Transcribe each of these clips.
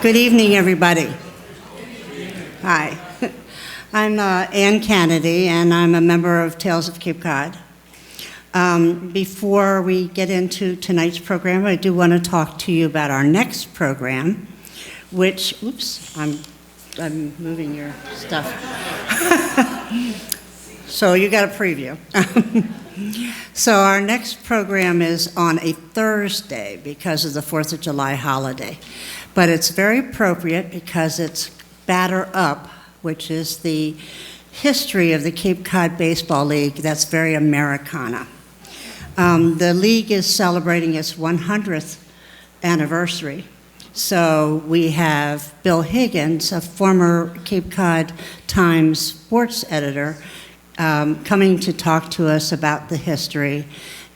Good evening, everybody. Hi. I'm Ann Kennedy, and I'm a member of Tales of Cape Cod. Before we get into tonight's program, I do want to talk to you about our next program, which, oops, I'm moving your stuff. So you got a preview. So our next program is on a Thursday because of the 4th of July holiday. But it's very appropriate because it's Batter Up, which is the history of the Cape Cod Baseball League. That's very Americana. The league is celebrating its 100th anniversary. So we have Bill Higgins, a former Cape Cod Times sports editor, coming to talk to us about the history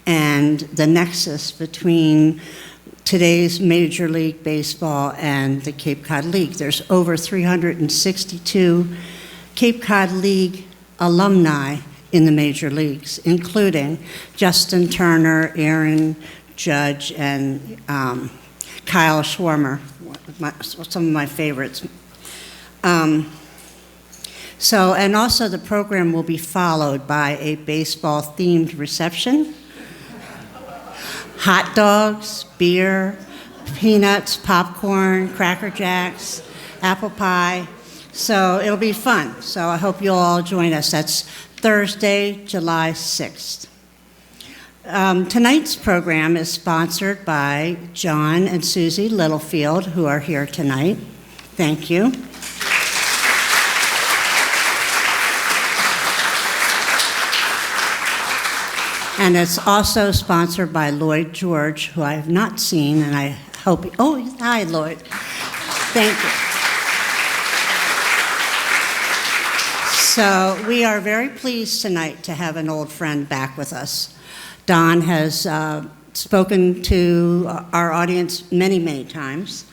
and the nexus between today's Major League Baseball and the Cape Cod League. There's over 362 Cape Cod League alumni in the major leagues, including Justin Turner, Aaron Judge, and Kyle Schwarmer, some of my favorites. And also the program will be followed by a baseball-themed reception, hot dogs, beer, peanuts, popcorn, Cracker Jacks, apple pie. So it'll be fun. So I hope you'll all join us. That's Thursday, July 6th. Tonight's program is sponsored by John and Susie Littlefield, who are here tonight. Thank you. And it's also sponsored by Lloyd George, who I have not seen, and I hope, oh, hi, Lloyd. Thank you. So we are very pleased tonight to have an old friend back with us. Don has spoken to our audience many, many times.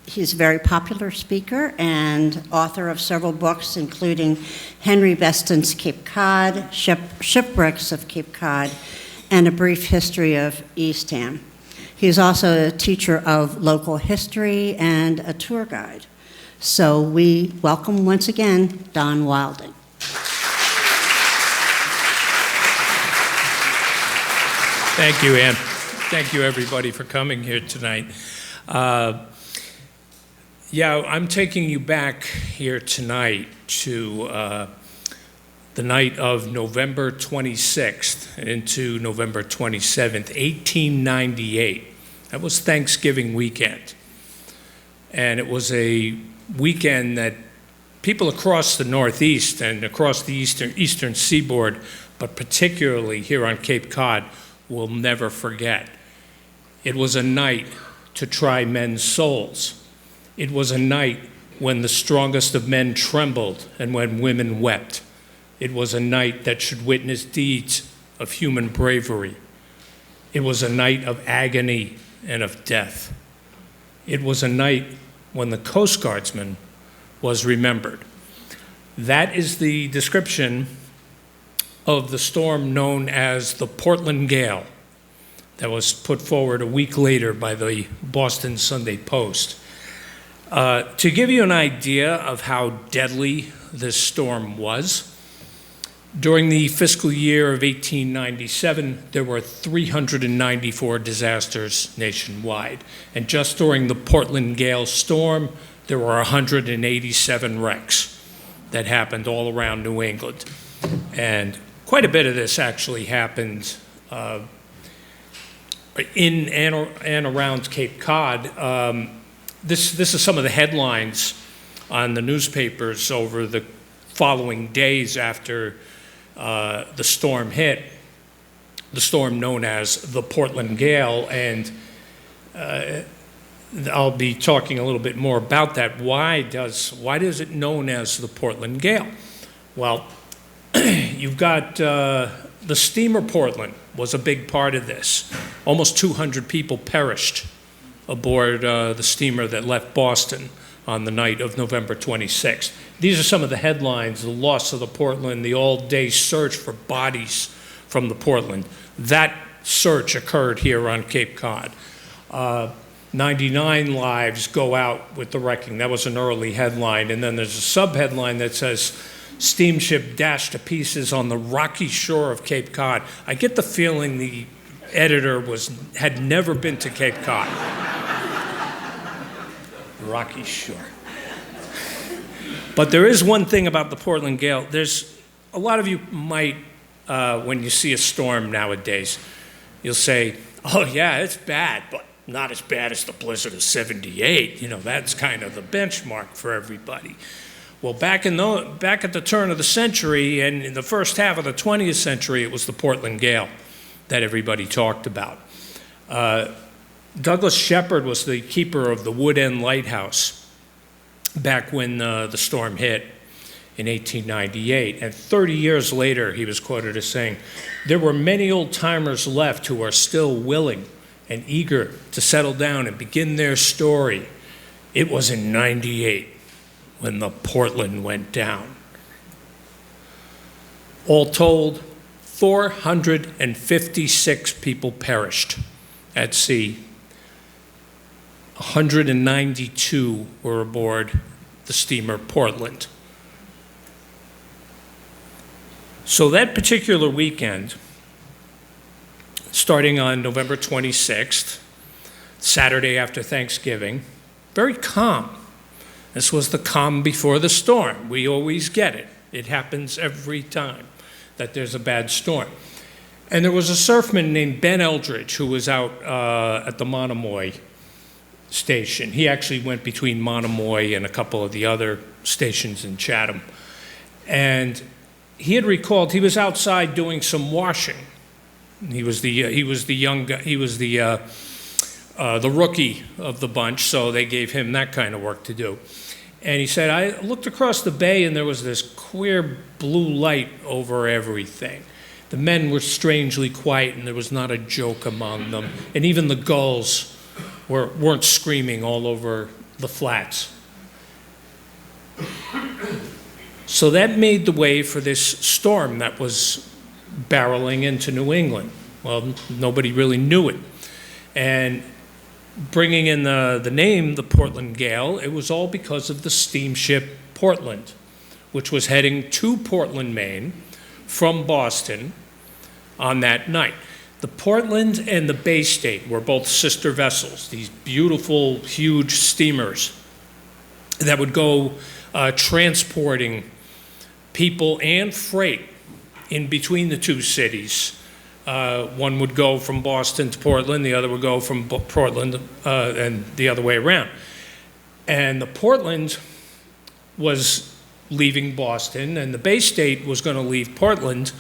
He's a very popular speaker and author of several books, including Henry Beston's Cape Cod, Shipwrecks of Cape Cod, and A Brief History of Eastham. He's also a teacher of local history and a tour guide. So we welcome once again Don Wilding. Thank you, Ann. Thank you, everybody, for coming here tonight. Yeah, I'm taking you back here tonight to the night of November 26th into November 27th, 1898. That was Thanksgiving weekend. And it was a weekend that people across the Northeast and across the eastern seaboard, but particularly here on Cape Cod, will never forget. It was a night to try men's souls. It was a night when the strongest of men trembled and when women wept. It was a night that should witness deeds of human bravery. It was a night of agony and of death. It was a night when the Coast Guardsman was remembered. That is the description of the storm known as the Portland Gale that was put forward a week later by the Boston Sunday Post. To give you an idea of how deadly this storm was, during the fiscal year of 1897, there were 394 disasters nationwide. And just during the Portland Gale storm, there were 187 wrecks that happened all around New England. And quite a bit of this actually happened in and around Cape Cod. This is some of the headlines on the newspapers over the following days after the storm hit, the storm known as the Portland Gale, and I'll be talking a little bit more about that. Why does it known as the Portland Gale? Well, you've got the steamer Portland was a big part of this. Almost 200 people perished aboard the steamer that left Boston on the night of November 26th. These are some of the headlines: the loss of the Portland, the all-day search for bodies from the Portland. That search occurred here on Cape Cod. 99 lives go out with the wrecking. That was an early headline. And then there's a sub-headline that says, steamship dashed to pieces on the rocky shore of Cape Cod. I get the feeling the editor had never been to Cape Cod. Rocky shore. But there is one thing about the Portland Gale. There's a lot of you might, when you see a storm nowadays, you'll say, oh yeah, it's bad, but not as bad as the blizzard of '78. That's kind of the benchmark for everybody. Well, back at the turn of the century and in the first half of the 20th century, it was the Portland Gale that everybody talked about. Douglas Shepard was the keeper of the Wood End Lighthouse back when the storm hit in 1898. And 30 years later, he was quoted as saying, "There were many old-timers left who are still willing and eager to settle down and begin their story. It was in '98 when the Portland went down." All told, 456 people perished at sea. 192 were aboard the steamer Portland. So that particular weekend, starting on November 26th, Saturday after Thanksgiving, very calm. This was the calm before the storm. We always get it. It happens every time that there's a bad storm. And there was a surfman named Ben Eldridge who was out at the Monomoy station. He actually went between Monomoy and a couple of the other stations in Chatham. And he had recalled he was outside doing some washing. He was the young guy. He was the rookie of the bunch, so they gave him that kind of work to do. And he said, I looked across the bay and there was this queer blue light over everything. The men were strangely quiet and there was not a joke among them. And even the gulls weren't screaming all over the flats. So that made the way for this storm that was barreling into New England. Well, nobody really knew it. And bringing in the name, the Portland Gale, it was all because of the steamship Portland, which was heading to Portland, Maine, from Boston on that night. The Portland and the Bay State were both sister vessels, these beautiful, huge steamers that would go transporting people and freight in between the two cities. One would go from Boston to Portland, the other would go from Portland and the other way around. And the Portland was leaving Boston, and the Bay State was going to leave Portland.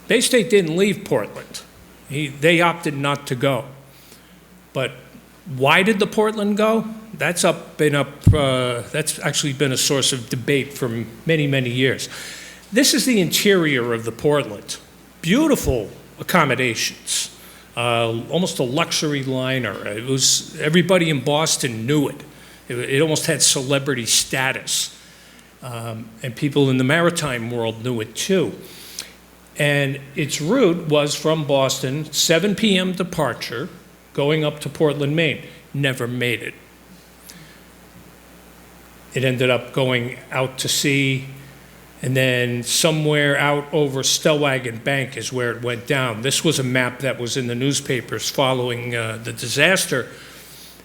Bay State didn't leave Portland. They opted not to go. But why did the Portland go? That's actually been a source of debate for many, many years. This is the interior of the Portland. Beautiful accommodations, almost a luxury liner. Everybody in Boston knew it. It almost had celebrity status. And people in the maritime world knew it too. And its route was from Boston, 7 p.m. departure, going up to Portland, Maine. Never made it. It ended up going out to sea, and then somewhere out over Stellwagen Bank is where it went down. This was a map that was in the newspapers following the disaster.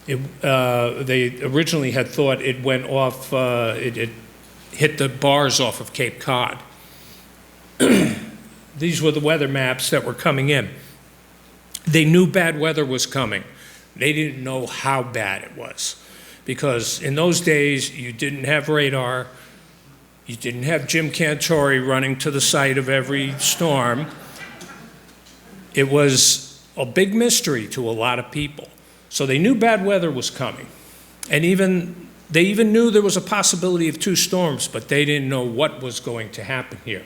They originally had thought it went off, it hit the bars off of Cape Cod. These were the weather maps that were coming in. They knew bad weather was coming. They didn't know how bad it was, because in those days you didn't have radar. You didn't have Jim Cantori running to the site of every storm. It was a big mystery to a lot of people. So they knew bad weather was coming. And they even knew there was a possibility of 2 storms, but they didn't know what was going to happen here.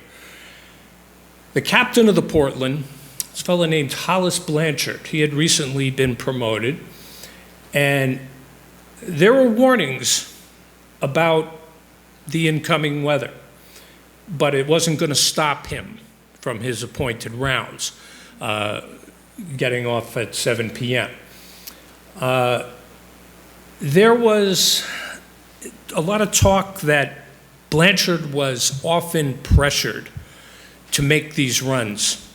The captain of the Portland, this fellow named Hollis Blanchard, he had recently been promoted, and there were warnings about the incoming weather, but it wasn't going to stop him from his appointed rounds, getting off at 7 p.m. There was a lot of talk that Blanchard was often pressured to make these runs.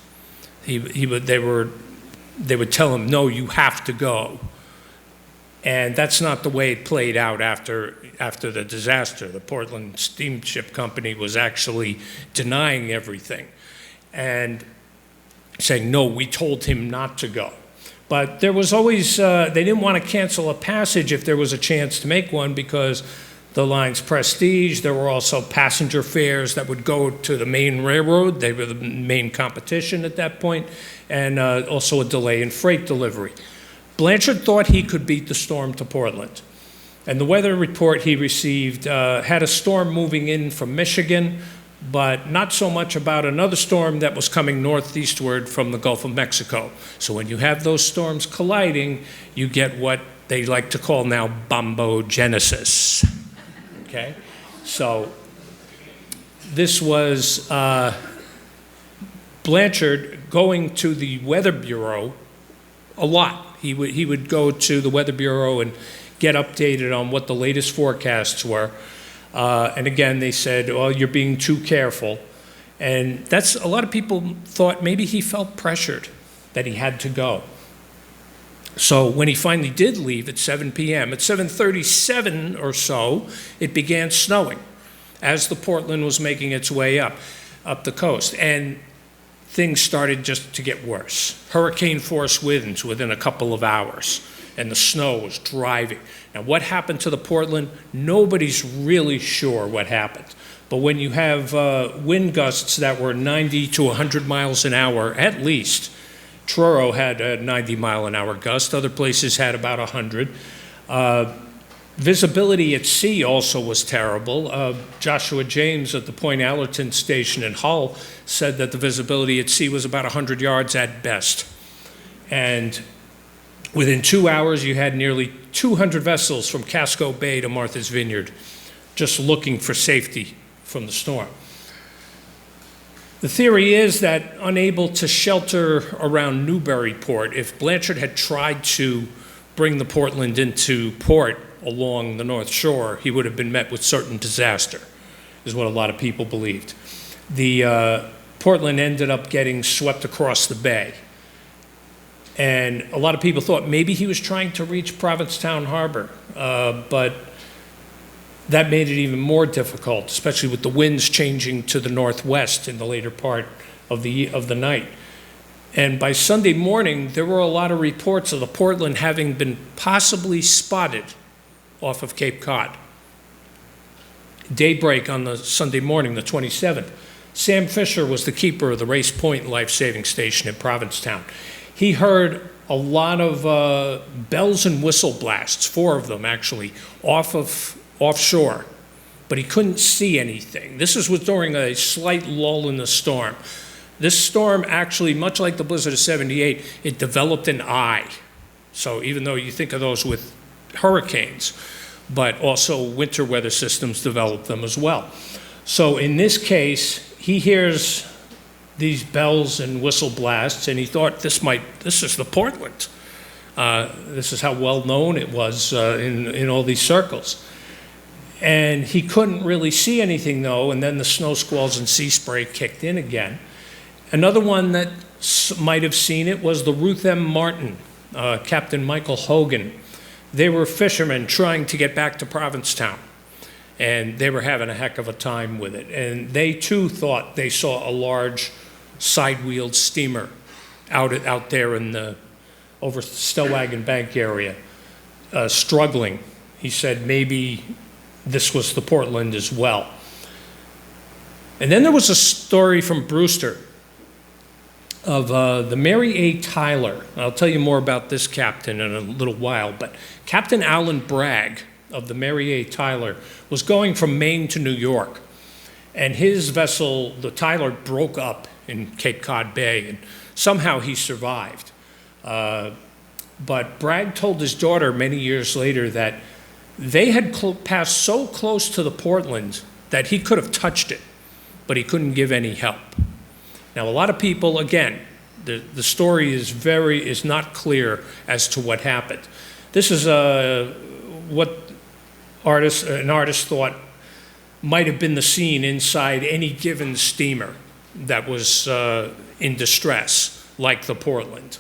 They would tell him, no, you have to go. And that's not the way it played out after the disaster. The Portland Steamship Company was actually denying everything and saying, no, we told him not to go. But there was always, they didn't want to cancel a passage if there was a chance to make one, because the line's prestige. There were also passenger fares that would go to the main railroad. They were the main competition at that point, and also a delay in freight delivery. Blanchard thought he could beat the storm to Portland. And the weather report he received had a storm moving in from Michigan, but not so much about another storm that was coming northeastward from the Gulf of Mexico. So when you have those storms colliding, you get what they like to call now bombogenesis. Okay? So this was Blanchard going to the Weather Bureau a lot. He would go to the Weather Bureau and get updated on what the latest forecasts were. And again, they said, well, you're being too careful. And that's, a lot of people thought maybe he felt pressured that he had to go. So when he finally did leave at 7 p.m., at 7:37 or so, it began snowing as the Portland was making its way up the coast. And things started just to get worse. Hurricane-force winds within a couple of hours, and the snow was driving. Now, what happened to the Portland? Nobody's really sure what happened. But when you have wind gusts that were 90 to 100 miles an hour, at least, Truro had a 90-mile-an-hour gust. Other places had about 100. Visibility at sea also was terrible. Joshua James at the Point Allerton station in Hull said that the visibility at sea was about 100 yards at best. And within 2 hours, you had nearly 200 vessels from Casco Bay to Martha's Vineyard just looking for safety from the storm. The theory is that, unable to shelter around Newburyport, if Blanchard had tried to bring the Portland into port along the North Shore, he would have been met with certain disaster, is what a lot of people believed. The Portland ended up getting swept across the bay. And a lot of people thought maybe he was trying to reach Provincetown Harbor, but that made it even more difficult, especially with the winds changing to the northwest in the later part of the night. And by Sunday morning, there were a lot of reports of the Portland having been possibly spotted off of Cape Cod. Daybreak on the Sunday morning, the 27th, Sam Fisher was the keeper of the Race Point life-saving station in Provincetown. He heard a lot of bells and whistle blasts, 4 of them actually, offshore, but he couldn't see anything. This was during a slight lull in the storm. This storm actually, much like the blizzard of '78, it developed an eye. So even though you think of those with hurricanes, but also winter weather systems develop them as well. So in this case, he hears these bells and whistle blasts, and he thought this is the Portland. This is how well known it was in all these circles. And he couldn't really see anything, though, and then the snow squalls and sea spray kicked in again. Another one that might have seen it was the Ruth M. Martin, Captain Michael Hogan. They were fishermen trying to get back to Provincetown, and they were having a heck of a time with it. And they, too, thought they saw a large side-wheeled steamer out there in the over Stellwagen Bank area, struggling. He said maybe this was the Portland as well. And then there was a story from Brewster of the Mary A. Tyler. I'll tell you more about this captain in a little while, but Captain Alan Bragg of the Mary A. Tyler was going from Maine to New York, and his vessel, the Tyler, broke up in Cape Cod Bay, and somehow he survived. But Bragg told his daughter many years later that they had passed so close to the Portland that he could have touched it, but he couldn't give any help. Now, a lot of people, again, the story is not clear as to what happened. This is what an artist thought might have been the scene inside any given steamer that was in distress, like the Portland.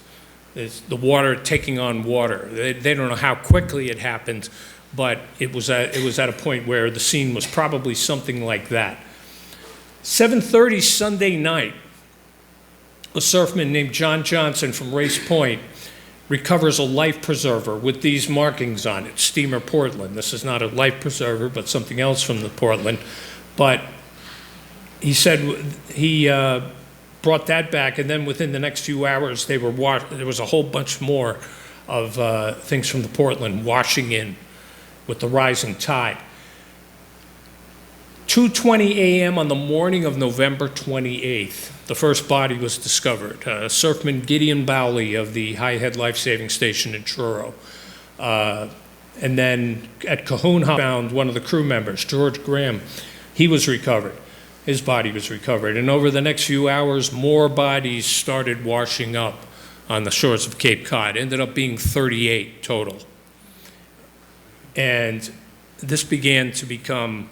It's the water taking on water. They don't know how quickly it happened, but it was at a point where the scene was probably something like that. 7:30 Sunday night, a surfman named John Johnson from Race Point recovers a life preserver with these markings on it, Steamer Portland. This is not a life preserver, but something else from the Portland. But he said he brought that back, and then within the next few hours, there was a whole bunch more of things from the Portland washing in with the rising tide. 2:20 a.m. on the morning of November 28th, the first body was discovered. Surfman Gideon Bowley of the High Head Life Saving Station in Truro. And then at Cahoon found one of the crew members, George Graham. He was recovered. His body was recovered. And over the next few hours, more bodies started washing up on the shores of Cape Cod. Ended up being 38 total. And this began to become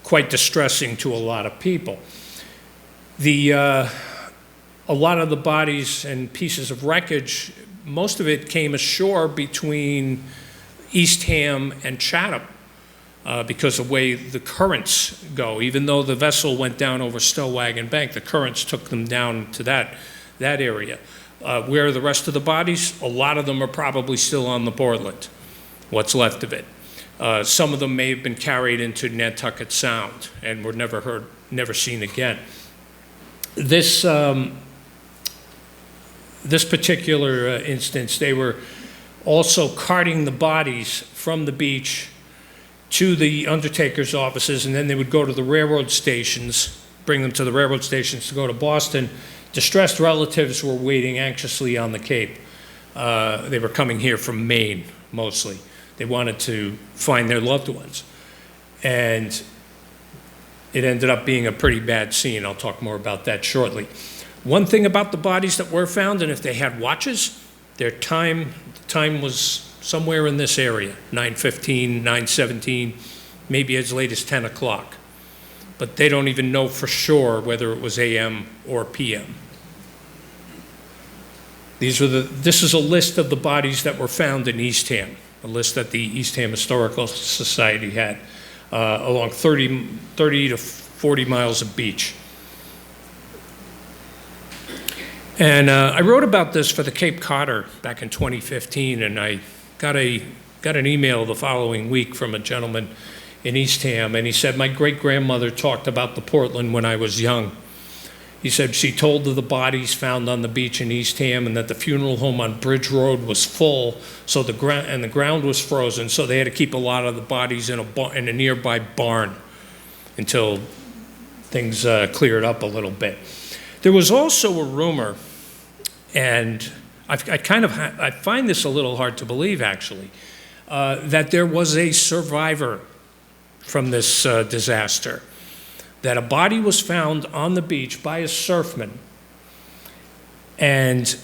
quite distressing to a lot of people. A lot of the bodies and pieces of wreckage, most of it came ashore between Eastham and Chatham because of the way the currents go. Even though the vessel went down over Stowwagon Bank, the currents took them down to that area. Where are the rest of the bodies? A lot of them are probably still on the Portland, what's left of it. Some of them may have been carried into Nantucket Sound and were never seen again. This particular instance, they were also carting the bodies from the beach to the undertaker's offices, and then they would go to the railroad stations, bring them to the railroad stations to go to Boston. Distressed relatives were waiting anxiously on the Cape. They were coming here from Maine, mostly. They wanted to find their loved ones. And it ended up being a pretty bad scene. I'll talk more about that shortly. One thing about the bodies that were found, and if they had watches, their time was somewhere in this area, 9:15, 9:17, maybe as late as 10 o'clock. But they don't even know for sure whether it was AM or PM. This is a list of the bodies that were found in Eastham, a list that the Eastham Historical Society had, along 30 to 40 miles of beach. And I wrote about this for the Cape Codder back in 2015, and I got an email the following week from a gentleman in Eastham, and he said, my great-grandmother talked about the Portland when I was young. He said she told of the bodies found on the beach in Eastham and that the funeral home on Bridge Road was full, so the ground was frozen, so they had to keep a lot of the bodies in a nearby barn until things cleared up a little bit. There was also a rumor, and I find this a little hard to believe, actually, that there was a survivor from this disaster, that a body was found on the beach by a surfman, and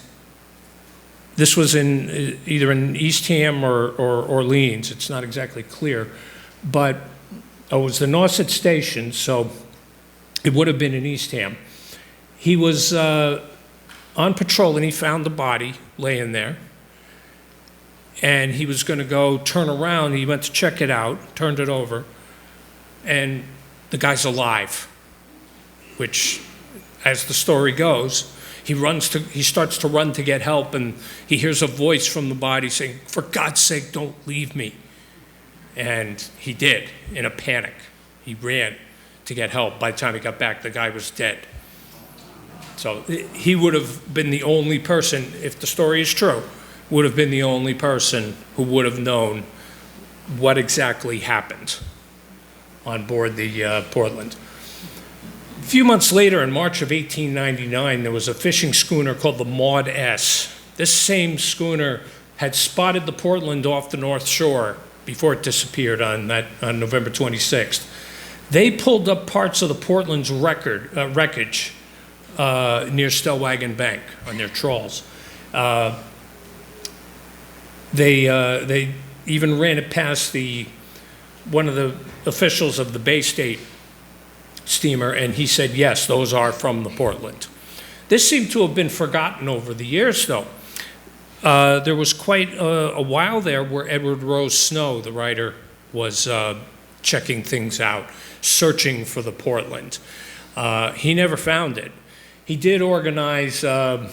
this was either in Eastham or Orleans. It's not exactly clear, but it was the Nauset Station, so it would have been in Eastham. He was on patrol, and he found the body laying there, and he was going to go turn around. He went to check it out, turned it over, and the guy's alive, which, as the story goes, he starts to run to get help, and he hears a voice from the body saying, "For God's sake, don't leave me." And he did, in a panic. He ran to get help. By the time he got back, the guy was dead. So he would have been the only person, if the story is true, would have been the only person who would have known what exactly happened on board the Portland. A few months later, in March of 1899, there was a fishing schooner called the Maud S. This same schooner had spotted the Portland off the North Shore before it disappeared on November 26th. They pulled up parts of the Portland's wreckage near Stellwagen Bank on their trawls. They even ran it past one of the officials of the Bay State steamer, and he said, yes, those are from the Portland. This seemed to have been forgotten over the years, though. There was quite a while there where Edward Rose Snow, the writer, was checking things out, searching for the Portland. He never found it. He did organize a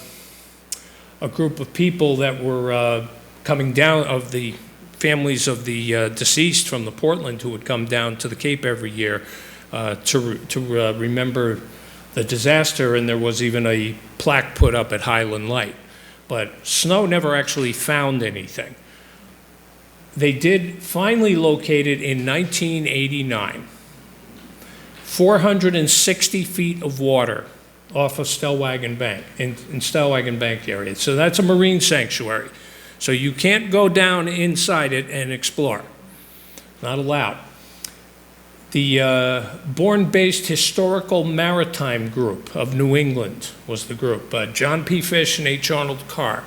group of people that were coming down, of the families of the deceased from the Portland, who would come down to the Cape every year to remember the disaster, and there was even a plaque put up at Highland Light. But Snow never actually found anything. They did finally locate it in 1989. 460 feet of water off of Stellwagen Bank, in Stellwagen Bank area. So that's a marine sanctuary. So you can't go down inside it and explore. Not allowed. The Bourne-based Historical Maritime Group of New England was the group. John P. Fish and H. Arnold Carr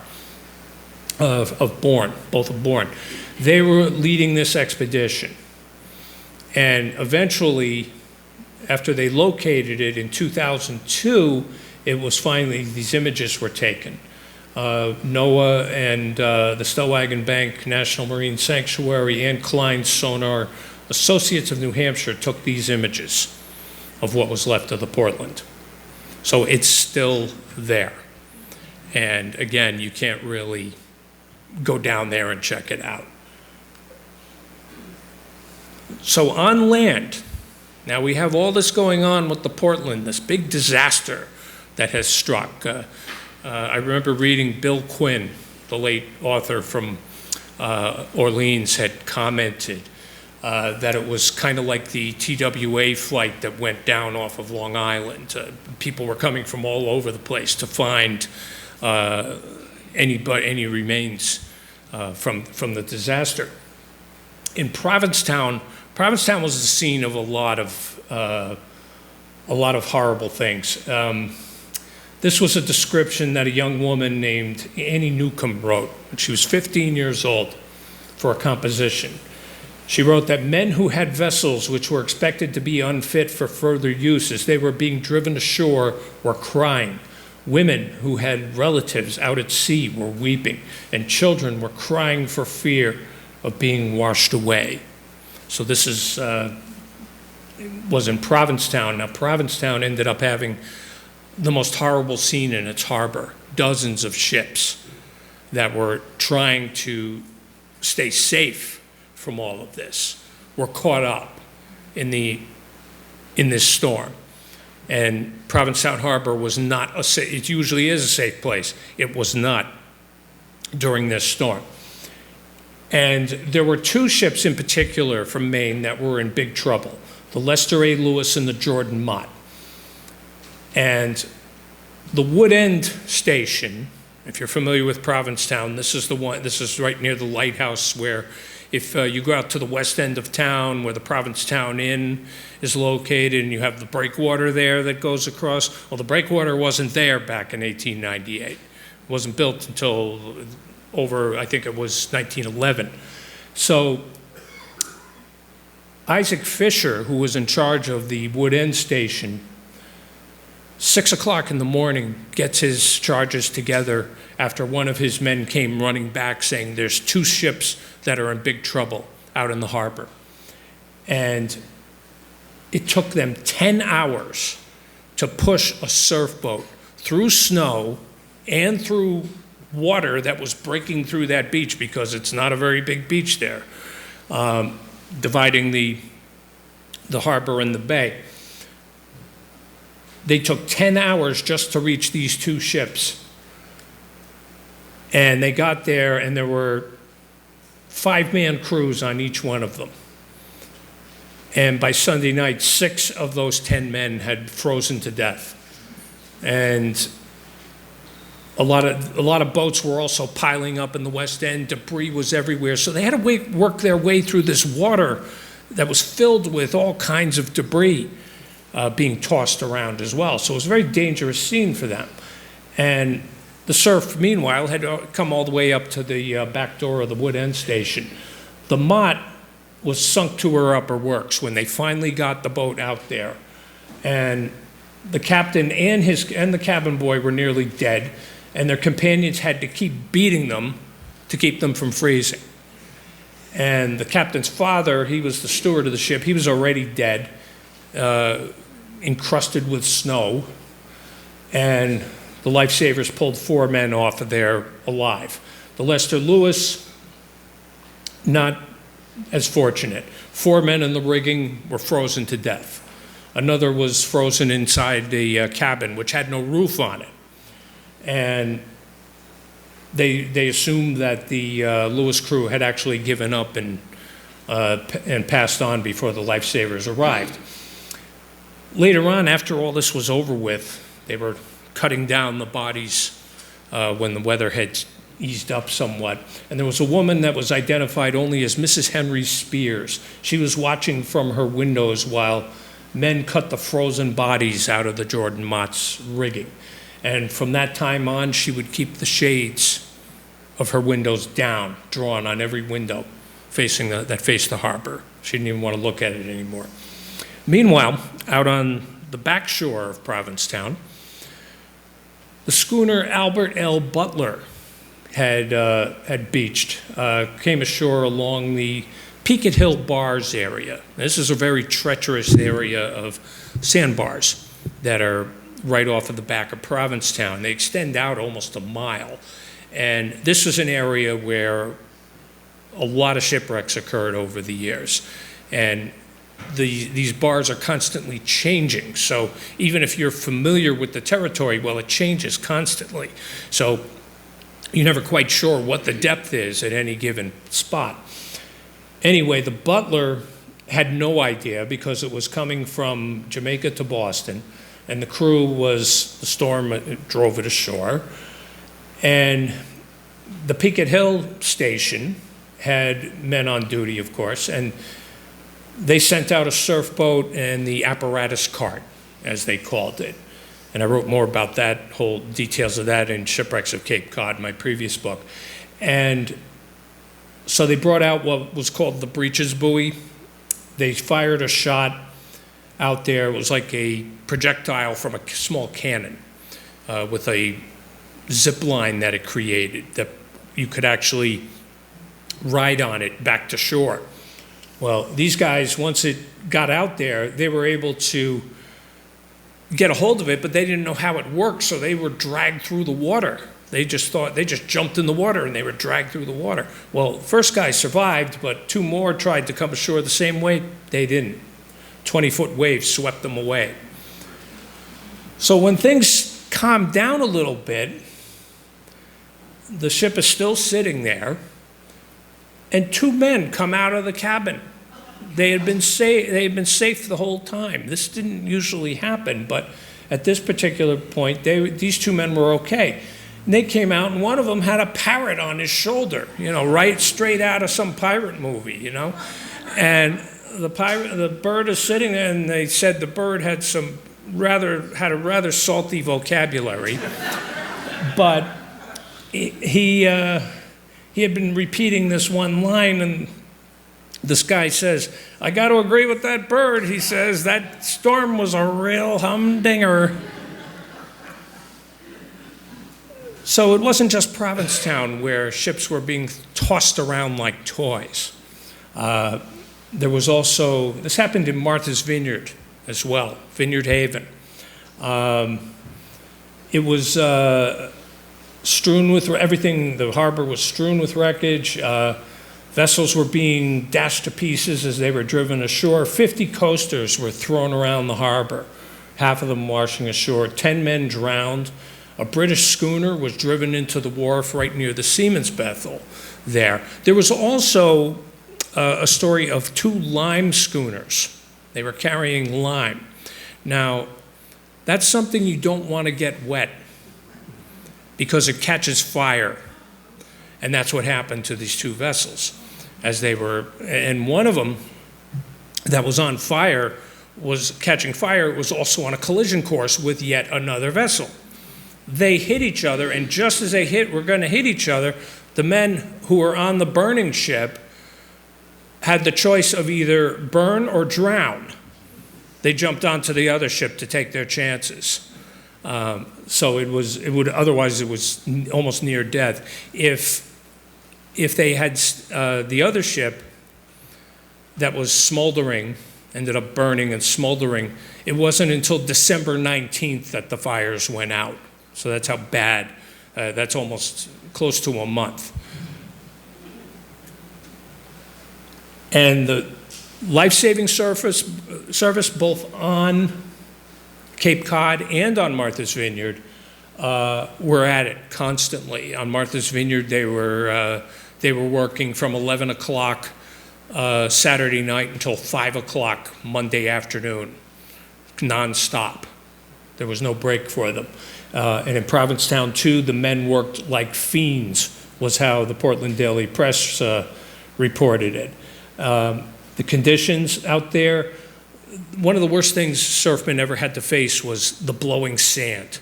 of Bourne, both of Bourne. They were leading this expedition. And eventually, after they located it in 2002, it was finally, these images were taken. NOAA and the Stellwagen Bank National Marine Sanctuary and Klein Sonar Associates of New Hampshire took these images of what was left of the Portland. So it's still there. And again, you can't really go down there and check it out. So on land, now we have all this going on with the Portland, this big disaster that has struck. I remember reading Bill Quinn, the late author from Orleans, had commented that it was kind of like the TWA flight that went down off of Long Island. People were coming from all over the place to find any remains from the disaster. In Provincetown was the scene of a lot of horrible things. This was a description that a young woman named Annie Newcomb wrote when she was 15 years old for a composition. She wrote that men who had vessels which were expected to be unfit for further use as they were being driven ashore were crying. Women who had relatives out at sea were weeping, and children were crying for fear of being washed away. So this was in Provincetown. Now, Provincetown ended up having the most horrible scene in its harbor. Dozens of ships that were trying to stay safe from all of this were caught up in this storm. And Provincetown Harbor was not it usually is a safe place. It was not during this storm. And there were two ships in particular from Maine that were in big trouble, the Lester A. Lewis and the Jordan Mott. And the Wood End station, if you're familiar with Provincetown, this is right near the lighthouse where, if you go out to the west end of town where the Provincetown Inn is located and you have the breakwater there that goes across, well, the breakwater wasn't there back in 1898. It wasn't built until I think it was 1911. So Isaac Fisher, who was in charge of the Wood End station, 6 o'clock in the morning, gets his charges together after one of his men came running back saying there's two ships that are in big trouble out in the harbor. And it took them 10 hours to push a surf boat through snow and through water that was breaking through that beach, because it's not a very big beach there, dividing the harbor and the bay. They took 10 hours just to reach these two ships. And they got there, and there were 5-man crews on each one of them. And by Sunday night, 6 of those 10 men had frozen to death. And a lot of boats were also piling up in the West End. Debris was everywhere. So they had to work their way through this water that was filled with all kinds of debris being tossed around as well. So it was a very dangerous scene for them. And the surf, meanwhile, had come all the way up to the back door of the Wood End station. The Mott was sunk to her upper works when they finally got the boat out there. And the captain and the cabin boy were nearly dead, and their companions had to keep beating them to keep them from freezing. And the captain's father, he was the steward of the ship, he was already dead, encrusted with snow, and the lifesavers pulled 4 men off of there alive. The Lester Lewis, not as fortunate. 4 men in the rigging were frozen to death. Another was frozen inside the cabin, which had no roof on it. And they assumed that the Lewis crew had actually given up and passed on before the lifesavers arrived. Later on, after all this was over with, they were cutting down the bodies when the weather had eased up somewhat. And there was a woman that was identified only as Mrs. Henry Spears. She was watching from her windows while men cut the frozen bodies out of the Jordan Mott's rigging. And from that time on, she would keep the shades of her windows down, drawn on every window that faced the harbor. She didn't even want to look at it anymore. Meanwhile, out on the back shore of Provincetown, the schooner Albert L. Butler had beached, came ashore along the Peaked Hill Bars area. This is a very treacherous area of sandbars that are right off of the back of Provincetown. They extend out almost a mile. And this was an area where a lot of shipwrecks occurred over the years. And these bars are constantly changing. So even if you're familiar with the territory, well, it changes constantly. So you're never quite sure what the depth is at any given spot. Anyway, the Butler had no idea because it was coming from Jamaica to Boston, and the storm drove it ashore. And the Peaked Hill station had men on duty, of course, and they sent out a surf boat and the apparatus cart, as they called it. And I wrote more about that, whole details of that in Shipwrecks of Cape Cod, my previous book. And so they brought out what was called the breeches buoy. They fired a shot out there. It was like a projectile from a small cannon with a zip line that it created that you could actually ride on it back to shore. Well, these guys, once it got out there, they were able to get a hold of it, but they didn't know how it worked, so they were dragged through the water. They just jumped in the water and they were dragged through the water. Well, the first guy survived, but 2 more tried to come ashore the same way. They didn't. 20-foot waves swept them away. So when things calmed down a little bit, the ship is still sitting there, and 2 men come out of the cabin. They had been safe the whole time. This didn't usually happen, but at this particular point, these 2 men were okay. And they came out, and one of them had a parrot on his shoulder, right straight out of some pirate movie, And the bird is sitting there, and they said the bird had a rather salty vocabulary, but he had been repeating this one line, and this guy says, "I got to agree with that bird." He says, "That storm was a real humdinger." So it wasn't just Provincetown where ships were being tossed around like toys. There was also, this happened in Martha's Vineyard as well, Vineyard Haven. It was strewn with everything, the harbor was strewn with wreckage. Vessels were being dashed to pieces as they were driven ashore. 50 coasters were thrown around the harbor, half of them washing ashore. 10 men drowned. A British schooner was driven into the wharf right near the Seamen's Bethel there. There was also a story of 2 lime schooners They were carrying lime. Now, that's something you don't want to get wet because it catches fire. And that's what happened to these two vessels as they were, and one of them that was on fire was catching fire, was also on a collision course with yet another vessel. They hit each other, and just as they were going to hit each other, the men who were on the burning ship had the choice of either burn or drown. They jumped onto the other ship to take their chances. So otherwise it was almost near death. If they had the other ship that was smoldering, ended up burning and smoldering, it wasn't until December 19th that the fires went out. So that's how bad, that's almost close to a month. And the life-saving service both on Cape Cod and on Martha's Vineyard were at it constantly. On Martha's Vineyard, they were working from 11 o'clock Saturday night until 5 o'clock Monday afternoon, nonstop. There was no break for them. And in Provincetown, too, the men worked like fiends, was how the Portland Daily Press reported it. The conditions out there, one of the worst things surfmen ever had to face was the blowing sand.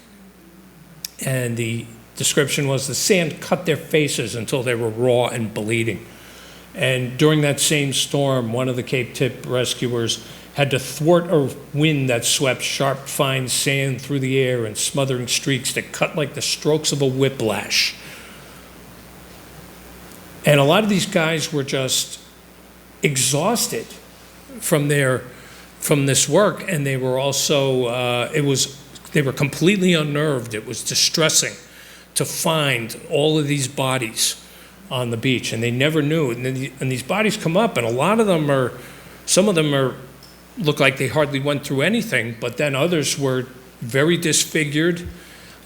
And the description was the sand cut their faces until they were raw and bleeding. And during that same storm, one of the Cape Tip rescuers had to thwart a wind that swept sharp, fine sand through the air and smothering streaks that cut like the strokes of a whiplash. And a lot of these guys were just exhausted from this work, and they were also, they were completely unnerved. It was distressing to find all of these bodies on the beach, and they never knew. And these bodies come up, and a lot of them some of them look like they hardly went through anything, but then others were very disfigured,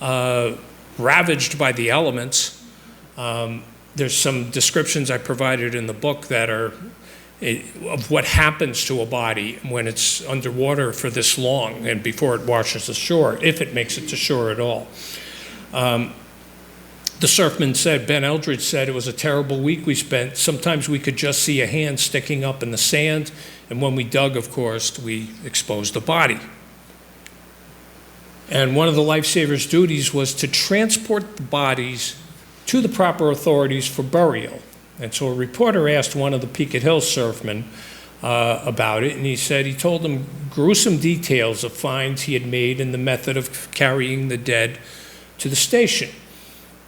ravaged by the elements. There's some descriptions I provided in the book that are of what happens to a body when it's underwater for this long and before it washes ashore, if it makes it to shore at all. The surfman said, Ben Eldridge said, it was a terrible week we spent. Sometimes we could just see a hand sticking up in the sand, and when we dug, of course, we exposed the body. And one of the lifesavers' duties was to transport the bodies to the proper authorities for burial. And so a reporter asked one of the Peaked Hill surfmen about it, and he said he told them gruesome details of finds he had made and the method of carrying the dead to the station.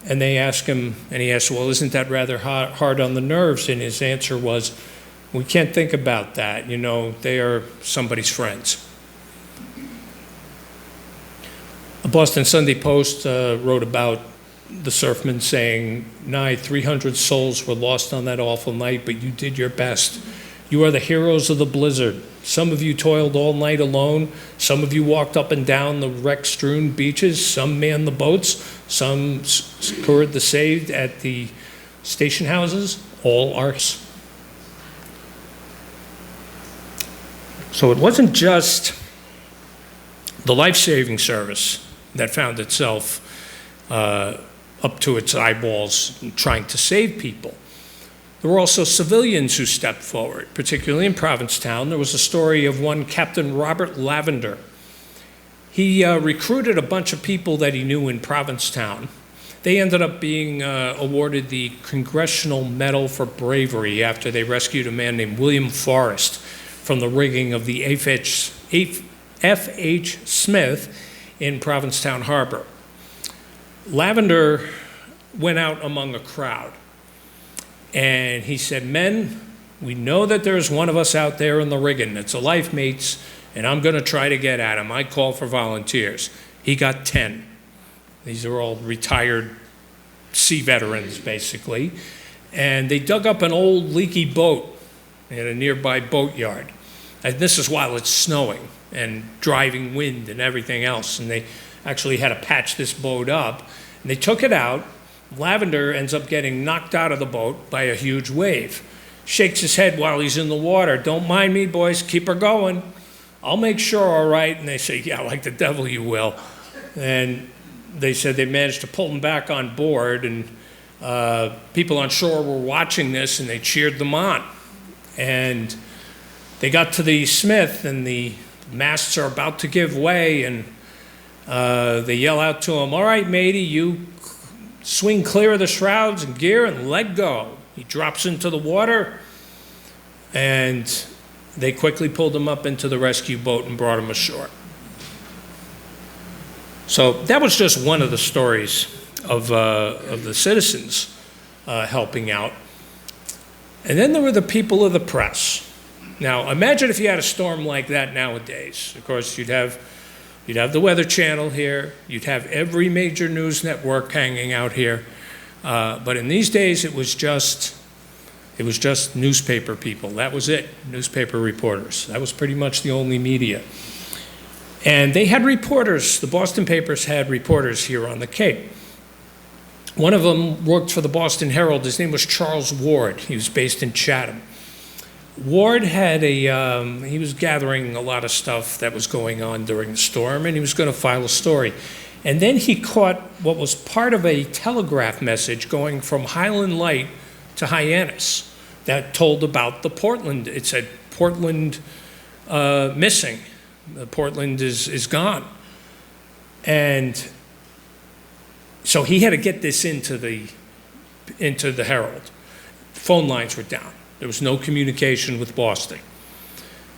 And they asked him, and he asked, well, isn't that rather hard on the nerves? And his answer was, we can't think about that. You know, they are somebody's friends. The Boston Sunday Post wrote about the surfmen saying, nigh 300 souls were lost on that awful night, but you did your best. You are the heroes of the blizzard. Some of you toiled all night alone. Some of you walked up and down the wreck-strewn beaches. Some manned the boats. Some secured the saved at the station houses. All ours. So it wasn't just the life-saving service that found itself up to its eyeballs trying to save people. There were also civilians who stepped forward, particularly in Provincetown. There was a story of one Captain Robert Lavender. He recruited a bunch of people that he knew in Provincetown. They ended up being awarded the Congressional Medal for Bravery after they rescued a man named William Forrest from the rigging of the F.H. Smith in Provincetown Harbor. Lavender went out among a crowd, and he said, men, we know that there's one of us out there in the rigging. It's a life mates, and I'm going to try to get at him. I call for volunteers. He got 10. These are all retired sea veterans, basically. And they dug up an old leaky boat in a nearby boatyard. And this is while it's snowing and driving wind and everything else. And they actually had to patch this boat up. And they took it out. Lavender ends up getting knocked out of the boat by a huge wave. Shakes his head while he's in the water. Don't mind me, boys, keep her going. I'll make sure, all right. And they say, yeah, like the devil you will. And they said they managed to pull them back on board, and people on shore were watching this, and they cheered them on. And they got to the Smith, and the masts are about to give way, and they yell out to him, all right, matey, you swing clear of the shrouds and gear and let go. He drops into the water, and they quickly pulled him up into the rescue boat and brought him ashore. So that was just one of the stories of the citizens helping out. And then there were the people of the press. Now, imagine if you had a storm like that nowadays. Of course, you'd have the Weather Channel here. You'd have every major news network hanging out here. But in these days, it was just newspaper people. That was it, newspaper reporters. That was pretty much the only media. And they had reporters. The Boston papers had reporters here on the Cape. One of them worked for the Boston Herald. His name was Charles Ward. He was based in Chatham. Ward had he was gathering a lot of stuff that was going on during the storm, and he was going to file a story. And then he caught what was part of a telegraph message going from Highland Light to Hyannis that told about the Portland. It said, Portland missing. Portland is gone. And so he had to get this into the Herald. Phone lines were down. There was no communication with Boston.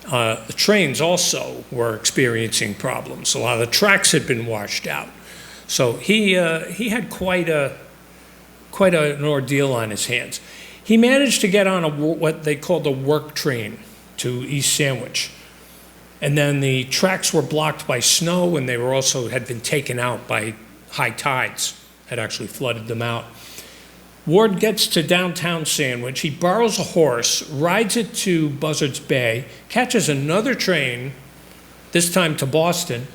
The trains also were experiencing problems. A lot of the tracks had been washed out. So he had quite an ordeal on his hands. He managed to get on what they called a work train to East Sandwich. And then the tracks were blocked by snow, and they were also had been taken out by high tides, had actually flooded them out. Ward gets to downtown Sandwich. He borrows a horse, rides it to Buzzards Bay, catches another train, this time to Boston,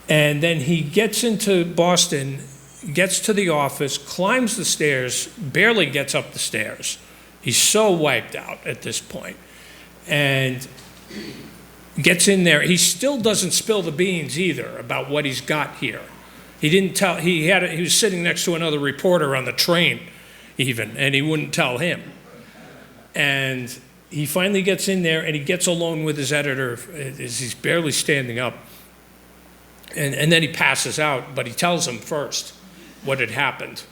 and then he gets into Boston, gets to the office, climbs the stairs, barely gets up the stairs. He's so wiped out at this point. And gets in there. He still doesn't spill the beans either about what he's got here. He didn't tell, he was sitting next to another reporter on the train even, and he wouldn't tell him. And he finally gets in there, and he gets alone with his editor as he's barely standing up. And then he passes out, but he tells him first what had happened.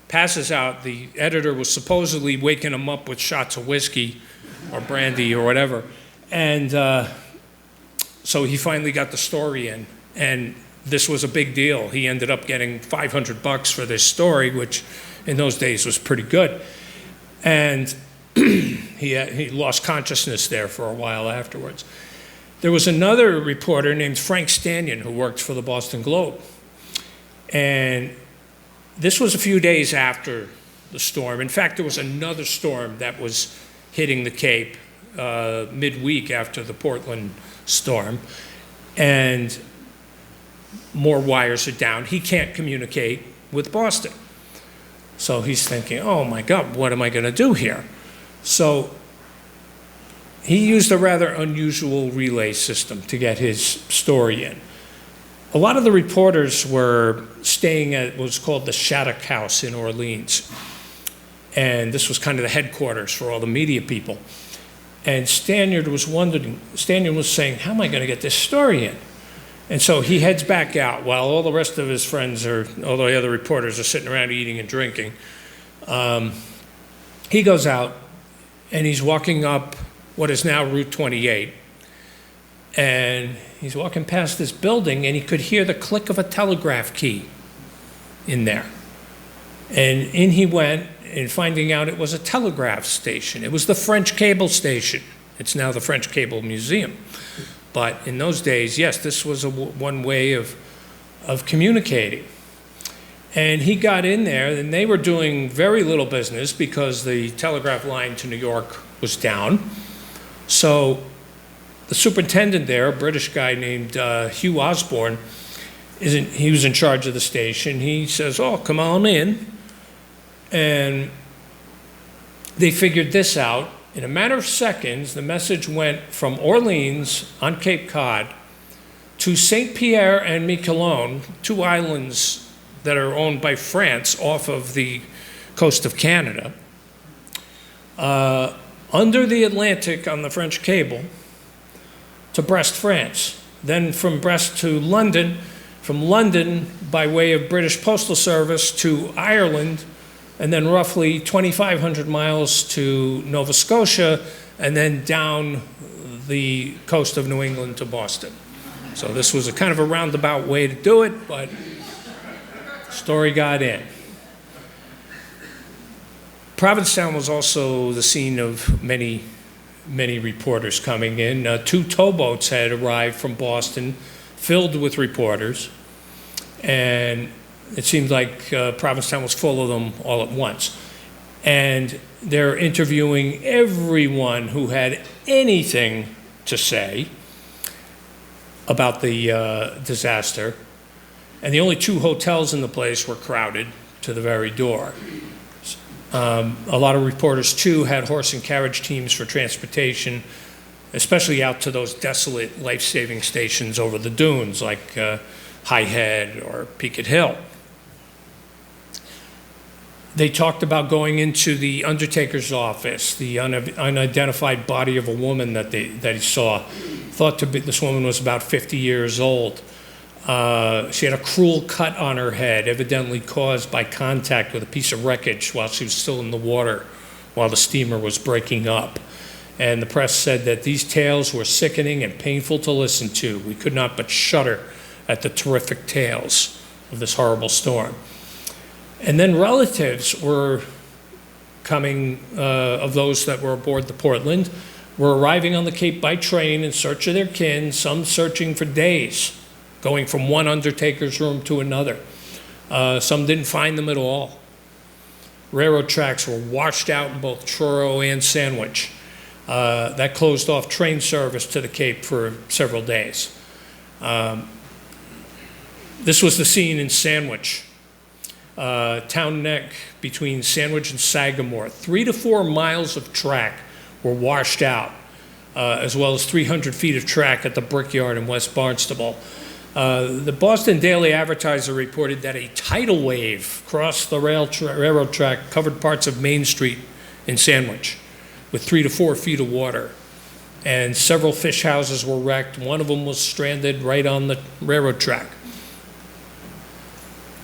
Passes out. The editor was supposedly waking him up with shots of whiskey or brandy or whatever. And so he finally got the story in, and this was a big deal. He ended up getting $500 for this story, which in those days was pretty good. And he lost consciousness there for a while afterwards. There was another reporter named Frank Stanion who worked for the Boston Globe. And this was a few days after the storm. In fact, there was another storm that was hitting the Cape midweek after the Portland storm. And more wires are down. He can't communicate with Boston. So he's thinking, oh my God, what am I going to do here? So he used a rather unusual relay system to get his story in. A lot of the reporters were staying at what was called the Shattuck House in Orleans. And this was kind of the headquarters for all the media people. And Stanion was saying, how am I going to get this story in? And so he heads back out while all the rest of his friends all the other reporters are sitting around eating and drinking. He goes out, and he's walking up what is now Route 28. And he's walking past this building, and he could hear the click of a telegraph key in there. And in he went, and finding out it was a telegraph station. It was the French cable station. It's now the French Cable Museum. But in those days, yes, this was one way of communicating. And he got in there, and they were doing very little business because the telegraph line to New York was down. So the superintendent there, a British guy named Hugh Osborne, he was in charge of the station. He says, oh, come on in. And they figured this out. In a matter of seconds, the message went from Orleans on Cape Cod to St. Pierre and Miquelon, two islands that are owned by France off of the coast of Canada, under the Atlantic on the French cable to Brest, France. Then from Brest to London, from London by way of British Postal Service to Ireland, and then roughly 2,500 miles to Nova Scotia, and then down the coast of New England to Boston. So this was a kind of a roundabout way to do it, but story got in. Provincetown was also the scene of many reporters coming in. Two towboats had arrived from Boston filled with reporters, and it seemed like Provincetown was full of them all at once. And they're interviewing everyone who had anything to say about the disaster. And the only two hotels in the place were crowded to the very door. A lot of reporters, too, had horse and carriage teams for transportation, especially out to those desolate life-saving stations over the dunes, like High Head or Peaked Hill. They talked about going into the undertaker's office, the unidentified body of a woman that he saw. Thought to be, this woman was about 50 years old. She had a cruel cut on her head, evidently caused by contact with a piece of wreckage while she was still in the water, while the steamer was breaking up. And the press said that these tales were sickening and painful to listen to. We could not but shudder at the terrific tales of this horrible storm. And then relatives were coming, of those that were aboard the Portland, were arriving on the Cape by train in search of their kin, some searching for days, going from one undertaker's room to another. Some didn't find them at all. Railroad tracks were washed out in both Truro and Sandwich. That closed off train service to the Cape for several days. This was the scene in Sandwich. Town neck between Sandwich and Sagamore. 3 to 4 miles of track were washed out, as well as 300 feet of track at the Brickyard in West Barnstable. The Boston Daily Advertiser reported that a tidal wave crossed the railroad track, covered parts of Main Street in Sandwich with 3 to 4 feet of water. And several fish houses were wrecked. One of them was stranded right on the railroad track.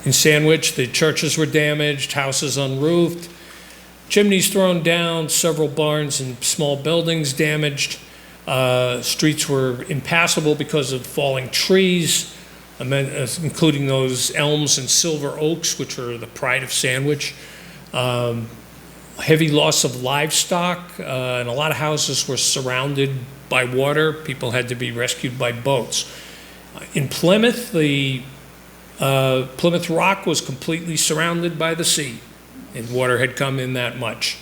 In Sandwich, the churches were damaged, houses unroofed, chimneys thrown down, several barns and small buildings damaged. Streets were impassable because of falling trees, including those elms and silver oaks, which were the pride of Sandwich. Heavy loss of livestock, and a lot of houses were surrounded by water. People had to be rescued by boats. In Plymouth, the Plymouth Rock was completely surrounded by the sea, and water had come in that much.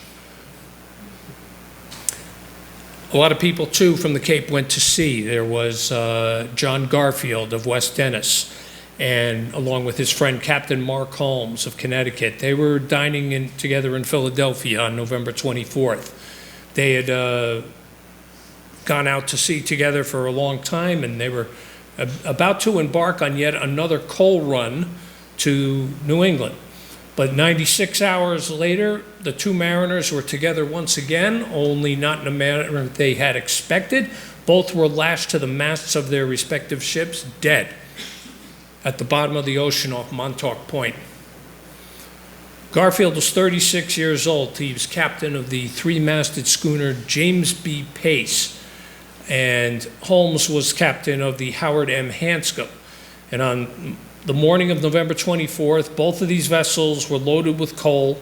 A lot of people, too, from the Cape went to sea. There was John Garfield of West Dennis, and along with his friend Captain Mark Holmes of Connecticut. They were dining together in Philadelphia on November 24th. They had gone out to sea together for a long time, and they were about to embark on yet another coal run to New England. But 96 hours later, the two mariners were together once again, only not in a manner they had expected. Both were lashed to the masts of their respective ships, dead, at the bottom of the ocean off Montauk Point. Garfield was 36 years old. He was captain of the three-masted schooner James B. Pace, and Holmes was captain of the Howard M. Hanscom. And on the morning of November 24th, both of these vessels were loaded with coal.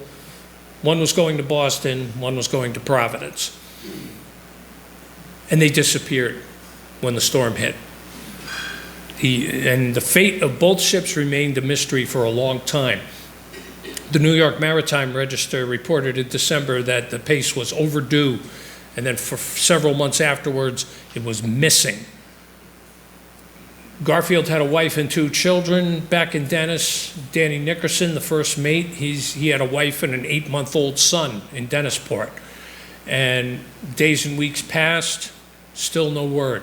One was going to Boston, one was going to Providence. And they disappeared when the storm hit. And the fate of both ships remained a mystery for a long time. The New York Maritime Register reported in December that the Pace was overdue, and then for several months afterwards, it was missing. Garfield had a wife and 2 children back in Dennis. Danny Nickerson, the first mate, he had a wife and an 8-month-old son in Dennisport. And days and weeks passed, still no word.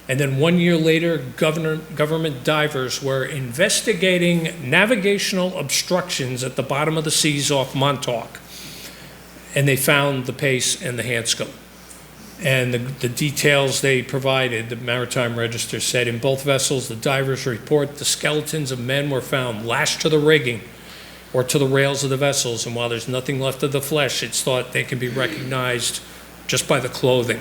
And then 1 year later, government divers were investigating navigational obstructions at the bottom of the seas off Montauk. And they found the Pace and the Hanscom. And the details they provided, the Maritime Register said, in both vessels, the divers report the skeletons of men were found lashed to the rigging or to the rails of the vessels, and while there's nothing left of the flesh, it's thought they can be recognized just by the clothing.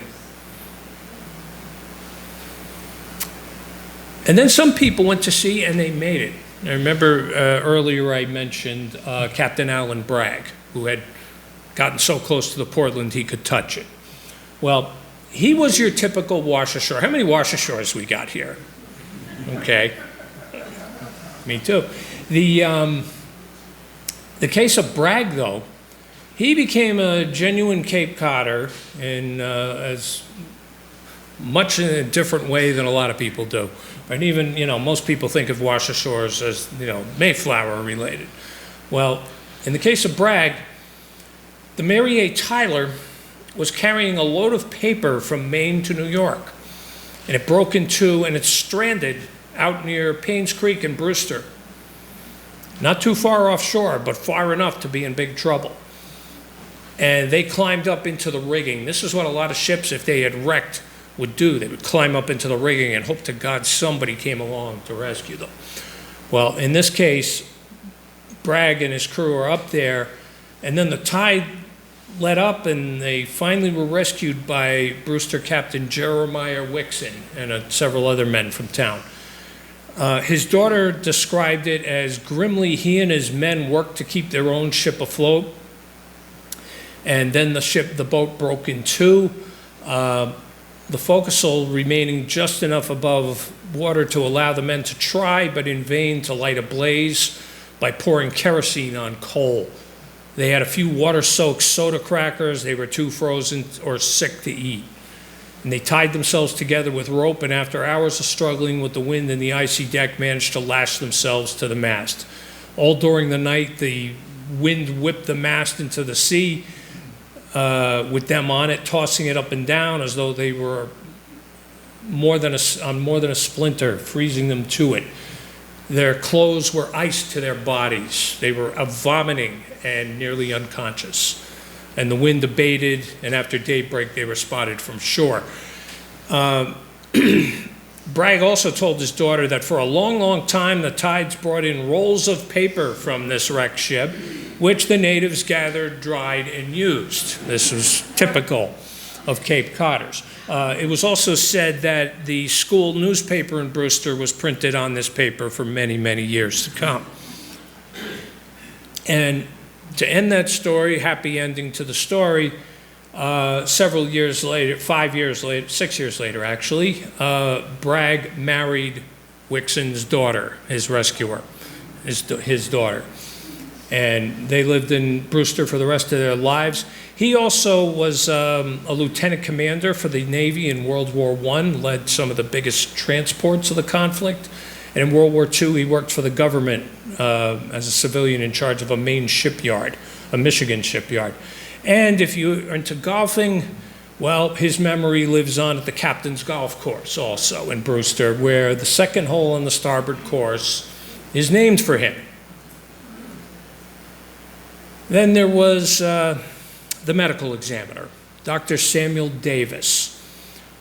And then some people went to sea and they made it. I remember earlier I mentioned Captain Alan Bragg, who had gotten so close to the Portland he could touch it. Well, he was your typical wash ashore. How many wash ashores we got here? Okay. Me too. The case of Bragg, though, he became a genuine Cape Codder in as much in a different way than a lot of people do. And even, most people think of wash ashores as, Mayflower related. Well, in the case of Bragg, the Mary A. Tyler was carrying a load of paper from Maine to New York, and it broke in two and it's stranded out near Paynes Creek in Brewster. Not too far offshore, but far enough to be in big trouble. And they climbed up into the rigging. This is what a lot of ships, if they had wrecked, would do. They would climb up into the rigging and hope to God somebody came along to rescue them. Well, in this case, Bragg and his crew are up there, and then the tide let up and they finally were rescued by Brewster Captain Jeremiah Wixon and several other men from town. His daughter described it as grimly he and his men worked to keep their own ship afloat, and then the boat broke in two, the forecastle remaining just enough above water to allow the men to try, but in vain, to light a blaze by pouring kerosene on coal. They had a few water-soaked soda crackers. They were too frozen or sick to eat. And they tied themselves together with rope, and after hours of struggling with the wind and the icy deck, managed to lash themselves to the mast. All during the night, the wind whipped the mast into the sea, with them on it, tossing it up and down as though they were more than a splinter, freezing them to it. Their clothes were iced to their bodies. They were vomiting and nearly unconscious. And the wind abated, and after daybreak, they were spotted from shore. Bragg also told his daughter that for a long, long time, the tides brought in rolls of paper from this wrecked ship, which the natives gathered, dried, and used. This was typical of Cape Codders. It was also said that the school newspaper in Brewster was printed on this paper for many, many years to come. And to end that story, happy ending to the story, several years later, 5 years later, 6 years later actually, Bragg married Wixon's daughter, his rescuer, his daughter. And they lived in Brewster for the rest of their lives. He also was a lieutenant commander for the Navy in World War I, led some of the biggest transports of the conflict. And in World War II, he worked for the government as a civilian in charge of a Maine shipyard, a Michigan shipyard. And if you are into golfing, well, his memory lives on at the Captain's Golf Course also in Brewster, where the second hole on the starboard course is named for him. Then there was the medical examiner, Dr. Samuel Davis,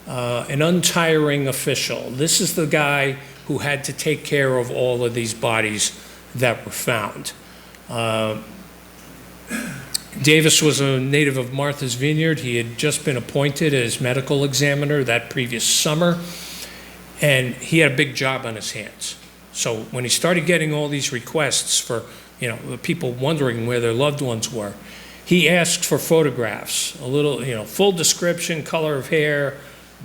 an untiring official. This is the guy who had to take care of all of these bodies that were found. Davis was a native of Martha's Vineyard. He had just been appointed as medical examiner that previous summer, and he had a big job on his hands. So when he started getting all these requests for, the people wondering where their loved ones were, he asked for photographs, a little, full description, color of hair,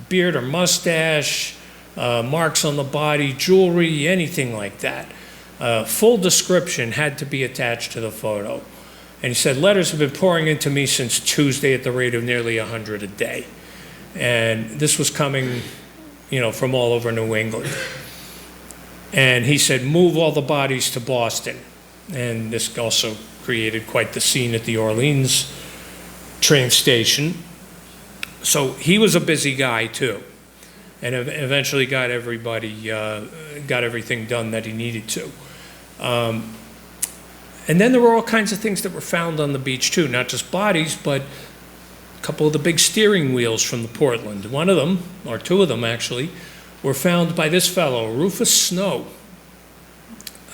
beard or mustache, marks on the body, jewelry, anything like that. Full description had to be attached to the photo. And he said, letters have been pouring into me since Tuesday at the rate of nearly 100 a day. And this was coming, from all over New England. And he said, move all the bodies to Boston. And this also created quite the scene at the Orleans train station. So he was a busy guy too, and eventually got got everything done that he needed to. And then there were all kinds of things that were found on the beach too, not just bodies, but a couple of the big steering wheels from the Portland. One of them, or two of them actually, were found by this fellow, Rufus Snow,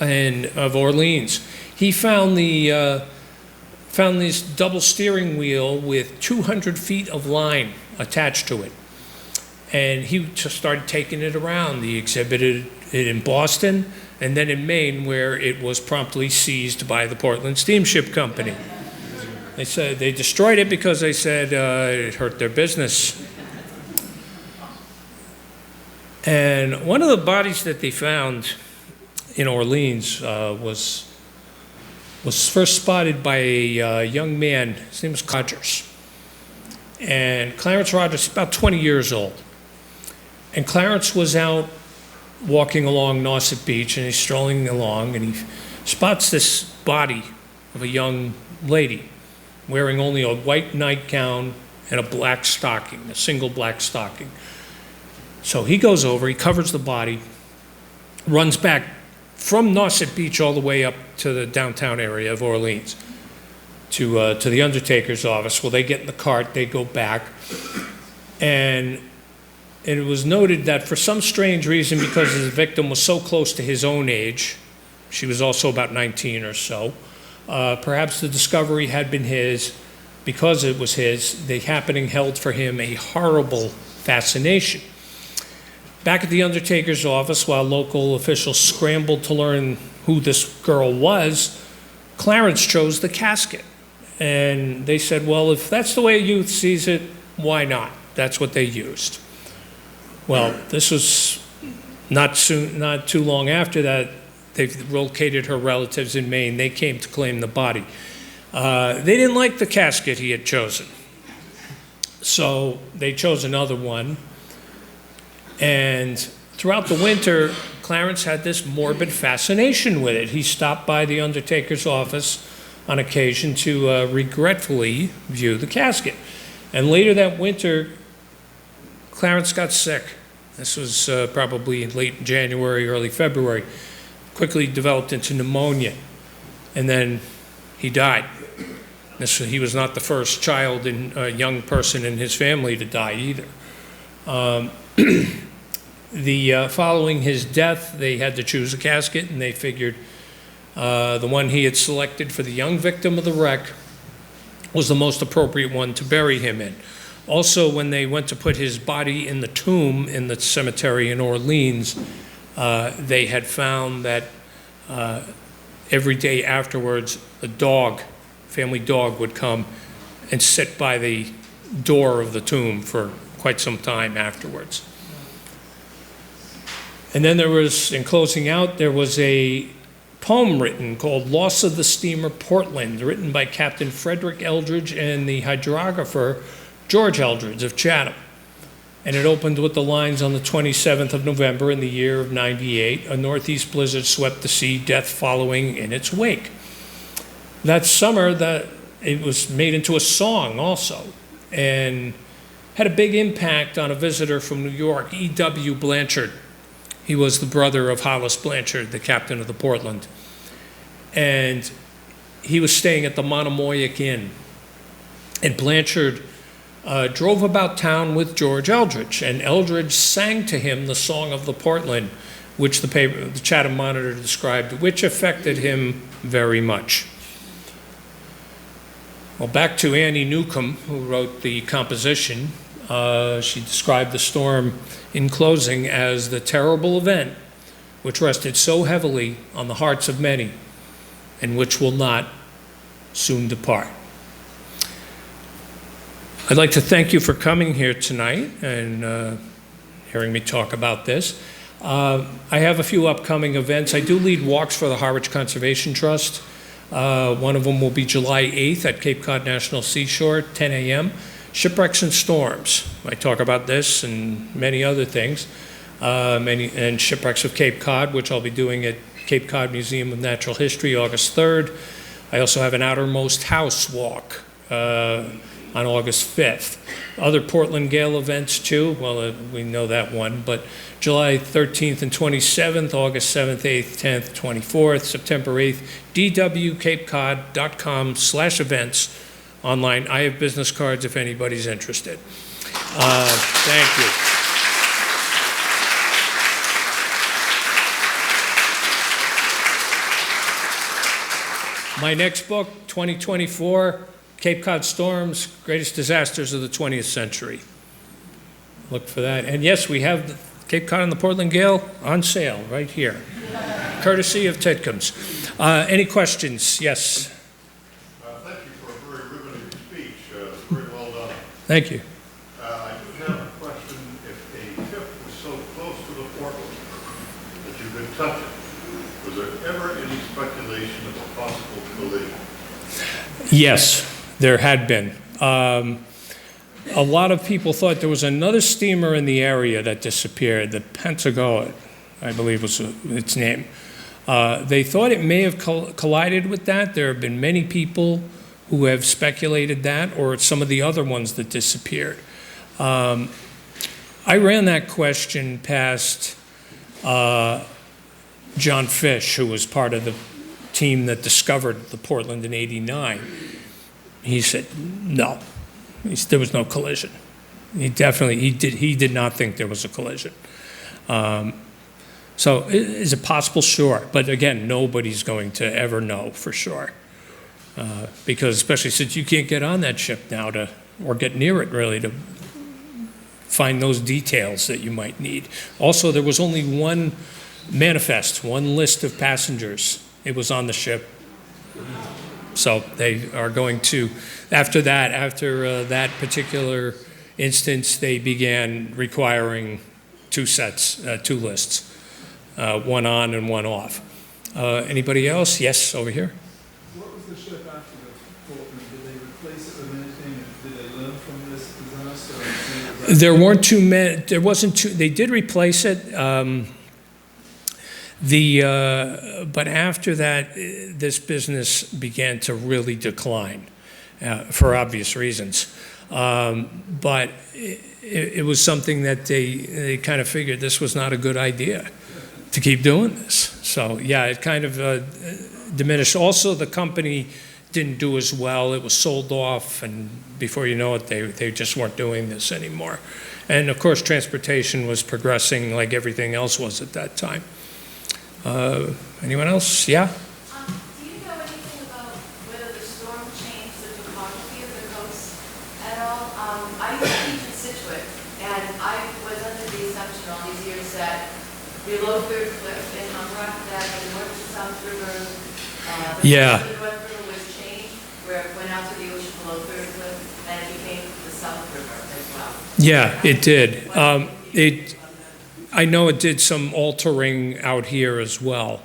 of Orleans. He found this double steering wheel with 200 feet of line attached to it. And he just started taking it around. He exhibited it in Boston and then in Maine, where it was promptly seized by the Portland Steamship Company. They said they destroyed it because they said it hurt their business. And one of the bodies that they found in Orleans was first spotted by a young man. His name was Rogers. And Clarence Rogers, about 20 years old. And Clarence was out walking along Nauset Beach, and he's strolling along, and he spots this body of a young lady wearing only a white nightgown and a black stocking, a single black stocking. So he goes over, he covers the body, runs back from Nauset Beach all the way up to the downtown area of Orleans to the undertaker's office. Well, they get in the cart, they go back, and it was noted that for some strange reason, because the victim was so close to his own age, she was also about 19 or so, perhaps the discovery had been his. Because it was his, the happening held for him a horrible fascination. Back at the undertaker's office, while local officials scrambled to learn who this girl was, Clarence chose the casket. And they said, well, if that's the way a youth sees it, why not? That's what they used. Well, this was not too long after that. They located her relatives in Maine. They came to claim the body. They didn't like the casket he had chosen. So they chose another one. And throughout the winter, Clarence had this morbid fascination with it. He stopped by the undertaker's office on occasion to regretfully view the casket. And later that winter, Clarence got sick. This was probably in late January, early February. Quickly developed into pneumonia. And then he died. He was not the first child and young person in his family to die either. Following his death, they had to choose a casket, and they figured the one he had selected for the young victim of the wreck was the most appropriate one to bury him in. Also, when they went to put his body in the tomb in the cemetery in Orleans, they had found that every day afterwards, a family dog would come and sit by the door of the tomb for quite some time afterwards. And then there was, in closing out, there was a poem written called Loss of the Steamer Portland, written by Captain Frederick Eldridge and the hydrographer George Eldridge of Chatham. And it opened with the lines, on the 27th of November in the year of 98, a northeast blizzard swept the sea, death following in its wake. That summer, it was made into a song also, and had a big impact on a visitor from New York, E.W. Blanchard. He was the brother of Hollis Blanchard, the captain of the Portland. And he was staying at the Monomoyuk Inn. And Blanchard drove about town with George Eldridge, and Eldridge sang to him the Song of the Portland, which the Chatham Monitor described, which affected him very much. Well, back to Annie Newcomb, who wrote the composition. She described the storm in closing as the terrible event which rested so heavily on the hearts of many and which will not soon depart. I'd like to thank you for coming here tonight and hearing me talk about this. I have a few upcoming events. I do lead walks for the Harwich Conservation Trust. One of them will be July 8th at Cape Cod National Seashore, 10 a.m. Shipwrecks and Storms. I talk about this and many other things. And Shipwrecks of Cape Cod, which I'll be doing at Cape Cod Museum of Natural History, August 3rd. I also have an Outermost House walk on August 5th. Other Portland Gale events too, well, we know that one, but July 13th and 27th, August 7th, 8th, 10th, 24th, September 8th, dwcapecod.com/events online. I have business cards if anybody's interested. Thank you. My next book, 2024, Cape Cod Storms, Greatest Disasters of the 20th Century. Look for that. And yes, we have the Cape Cod and the Portland Gale on sale right here, courtesy of Titcomb's. Any questions? Yes. Thank you for a very riveting speech. Very well done. Thank you. I do have a question. If a ship was so close to the Portland that you could touch it, was there ever any speculation of a possible collision? Yes, there had been. A lot of people thought there was another steamer in the area that disappeared, the Pentagon, I believe was its name. They thought it may have collided with that. There have been many people who have speculated that, or some of the other ones that disappeared. I ran that question past John Fish, who was part of the team that discovered the Portland in '89. He said, no, there was no collision. He did not think there was a collision. So is it possible? Sure. But again, nobody's going to ever know for sure. Because especially since you can't get on that ship now or get near it really to find those details that you might need. Also, there was only one manifest, one list of passengers. It was on the ship. So they are going to, after that particular instance, they began requiring two lists, one on and one off. Anybody else? Yes, over here. What was the ship after the Portland? Did they replace it with anything? Did they learn from this disaster? There weren't too many. There wasn't too. They did replace it. But after that, this business began to really decline for obvious reasons. But it was something that they kind of figured this was not a good idea to keep doing this. So yeah, it kind of diminished. Also, the company didn't do as well. It was sold off, and before you know it, they just weren't doing this anymore. And of course, transportation was progressing like everything else was at that time. Anyone else? Yeah? Do you know anything about whether the storm changed the topography of the coast at all? I used to teach in Situate, and I was under the assumption all these years that below Third Cliff in Humrock, that the North to South River, the North River was changed, where it went out to the ocean below Third Cliff, and it became the South River as well. Yeah, it did. I know it did some altering out here as well.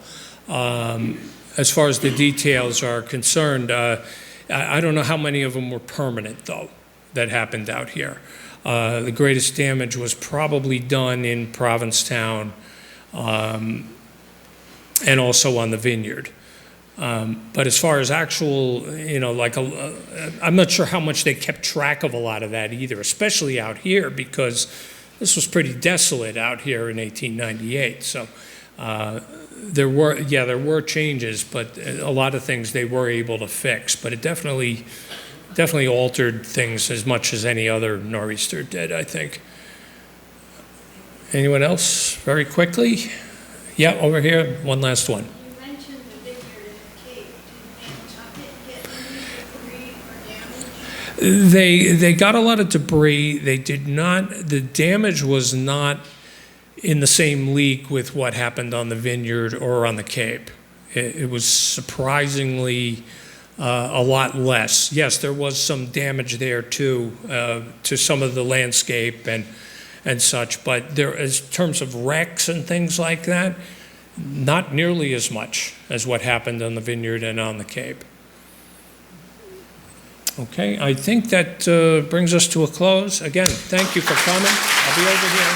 As far as the details are concerned, I don't know how many of them were permanent, though, that happened out here. The greatest damage was probably done in Provincetown and also on the Vineyard. But as far as actual, I'm not sure how much they kept track of a lot of that either, especially out here, because this was pretty desolate out here in 1898. So there were changes, but a lot of things they were able to fix. But it definitely altered things as much as any other nor'easter did, I think. Anyone else? Very quickly. Yeah, over here, one last one. You mentioned the vineyard in the Cape. Did they get any debris or damage? They got a lot of debris. They did not, the damage was not in the same league with what happened on the Vineyard or on the Cape. It was surprisingly a lot less. Yes, there was some damage there too, to some of the landscape and such, but there, as terms of wrecks and things like that, not nearly as much as what happened on the Vineyard and on the Cape. Okay, I think that brings us to a close. Again, thank you for coming. I'll be over here.